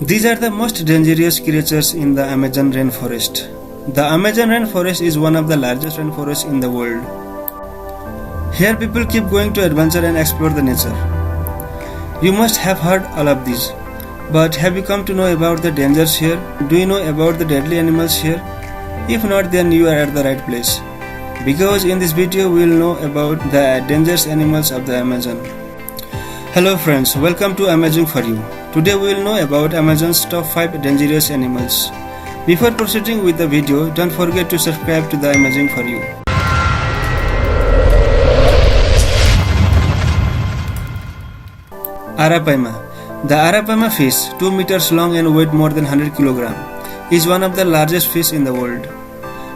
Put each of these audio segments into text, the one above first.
These are the most dangerous creatures in the Amazon rainforest. The Amazon rainforest is one of the largest rainforests in the world. Here people keep going to adventure and explore the nature. You must have heard all of these. But have you come to know about the dangers here? Do you know about the deadly animals here? If not, then you are at the right place. Because in this video we will know about the dangerous animals of the Amazon. Hello friends, welcome to Amazing for You. Today we will know about Amazon's top 5 dangerous animals. Before proceeding with the video, don't forget to subscribe to the Amazing for You. Arapaima. The Arapaima fish, 2 meters long and weight more than 100 kg, is one of the largest fish in the world.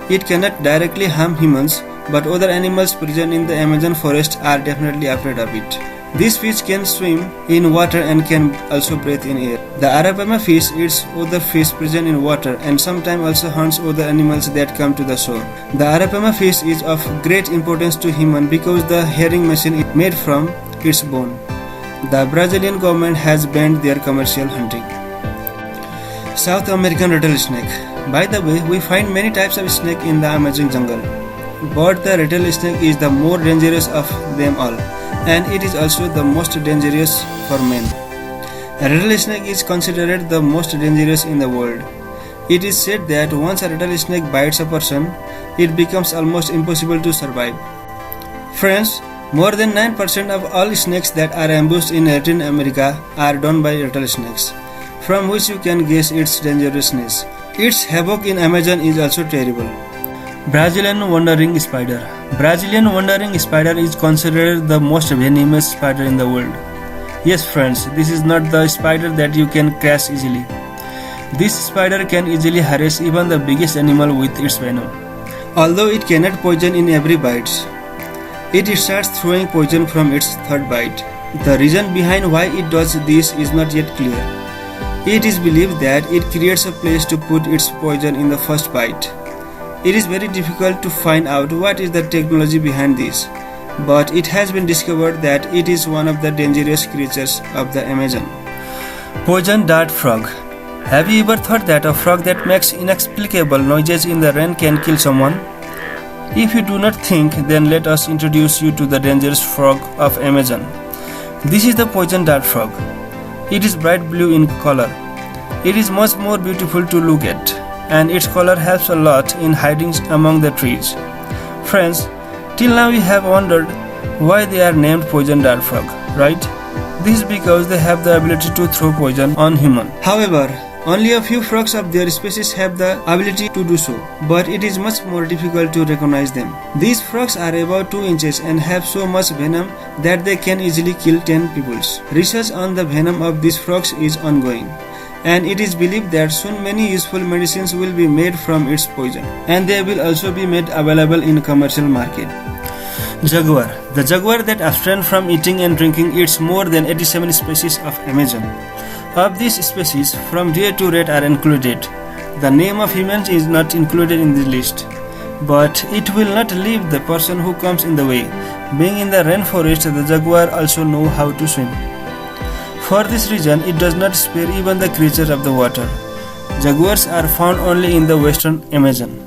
It cannot directly harm humans, but other animals present in the Amazon forest are definitely afraid of it. This fish can swim in water and can also breathe in air. The Arapaima fish eats other fish present in water and sometimes also hunts other animals that come to the shore. The Arapaima fish is of great importance to humans because the herring machine is made from its bone. The Brazilian government has banned their commercial hunting. South American rattlesnake. By the way, we find many types of snake in the Amazon jungle, but the rattlesnake is the more dangerous of them all, and it is also the most dangerous for men. A rattlesnake is considered the most dangerous in the world. It is said that once a rattlesnake bites a person, it becomes almost impossible to survive. Friends, more than 9% of all snakes that are ambushed in Latin America are done by rattlesnakes, from which you can guess its dangerousness. Its havoc in Amazon is also terrible. Brazilian wandering spider. Brazilian wandering spider is considered the most venomous spider in the world. Yes friends, this is not the spider that you can catch easily. This spider can easily harass even the biggest animal with its venom. Although it cannot poison in every bite, it starts throwing poison from its third bite. The reason behind why it does this is not yet clear. It is believed that it creates a place to put its poison in the first bite. It is very difficult to find out what is the technology behind this, but it has been discovered that it is one of the dangerous creatures of the Amazon. Poison dart frog. Have you ever thought that a frog that makes inexplicable noises in the rain can kill someone? If you do not think, then let us introduce you to the dangerous frog of Amazon. This is the poison dart frog. It is bright blue in color. It is much more beautiful to look at, and its color helps a lot in hiding among the trees. Friends, till now you have wondered why they are named poison dart frog, right? This is because they have the ability to throw poison on humans. However, only a few frogs of their species have the ability to do so, but it is much more difficult to recognize them. These frogs are about 2 inches and have so much venom that they can easily kill 10 people. Research on the venom of these frogs is ongoing, and it is believed that soon many useful medicines will be made from its poison, and they will also be made available in commercial market. Jaguar. The jaguar that abstains from eating and drinking eats more than 87 species of Amazon. Of these species, from deer to rat are included. The name of humans is not included in the list, but it will not leave the person who comes in the way. Being in the rainforest, the jaguar also know how to swim. For this reason, it does not spare even the creatures of the water. Jaguars are found only in the western Amazon.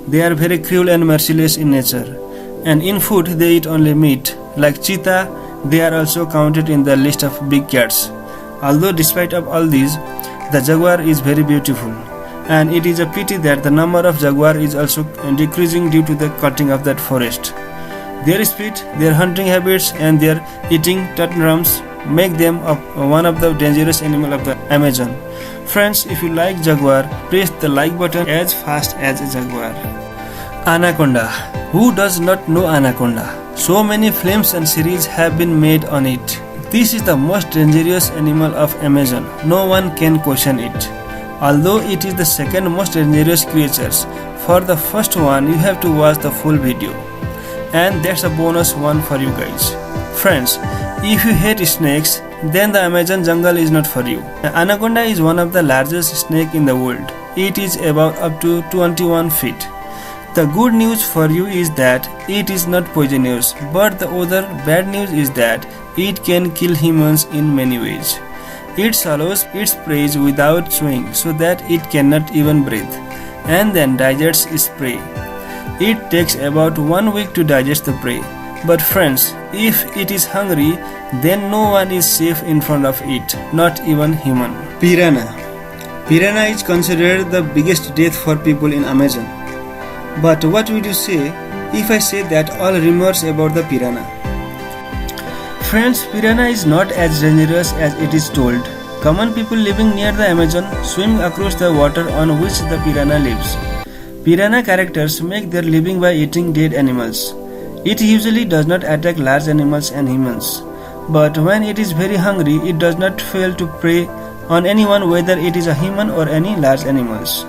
They are very cruel and merciless in nature, and in food they eat only meat. Like cheetah, they are also counted in the list of big cats. Although despite of all these, the jaguar is very beautiful, and it is a pity that the number of jaguar is also decreasing due to the cutting of that forest. Their speed, their hunting habits, and their eating tantrums make them one of the dangerous animals of the Amazon. Friends, if you like jaguar, press the like button as fast as a jaguar. Anaconda. Who does not know anaconda? So many films and series have been made on it. This is the most dangerous animal of Amazon. No one can question it. Although it is the second most dangerous creature, for the first one you have to watch the full video. And that's a bonus one for you guys. Friends, if you hate snakes, then the Amazon jungle is not for you. Anaconda is one of the largest snakes in the world. It is about up to 21 feet. The good news for you is that it is not poisonous, but the other bad news is that it can kill humans in many ways. It swallows its prey without chewing so that it cannot even breathe, and then digests its prey. It takes about 1 week to digest the prey. But friends, if it is hungry, then no one is safe in front of it, not even human. Piranha. Piranha is considered the biggest death for people in Amazon. But what would you say if I say that all rumors about the piranha? Friends, piranha is not as dangerous as it is told. Common people living near the Amazon swim across the water on which the piranha lives. Piranha characters make their living by eating dead animals. It usually does not attack large animals and humans. But when it is very hungry, it does not fail to prey on anyone, whether it is a human or any large animals.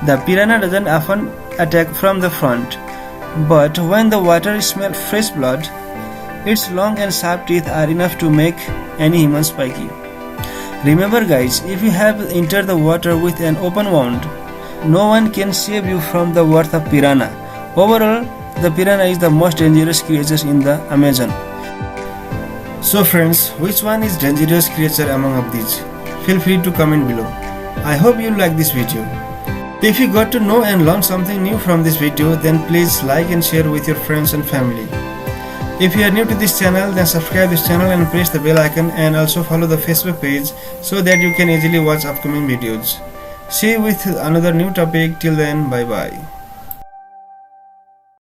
The piranha doesn't often attack from the front, but when the water smells fresh blood, its long and sharp teeth are enough to make any human spiky. Remember guys, if you have entered the water with an open wound, no one can save you from the wrath of piranha. Overall, the piranha is the most dangerous creature in the Amazon. So friends, which one is dangerous creature among of these? Feel free to comment below. I hope you like this video. If you got to know and learn something new from this video, then please like and share with your friends and family. If you are new to this channel, then subscribe this channel and press the bell icon, and also follow the Facebook page so that you can easily watch upcoming videos. See you with another new topic. Till then, bye bye.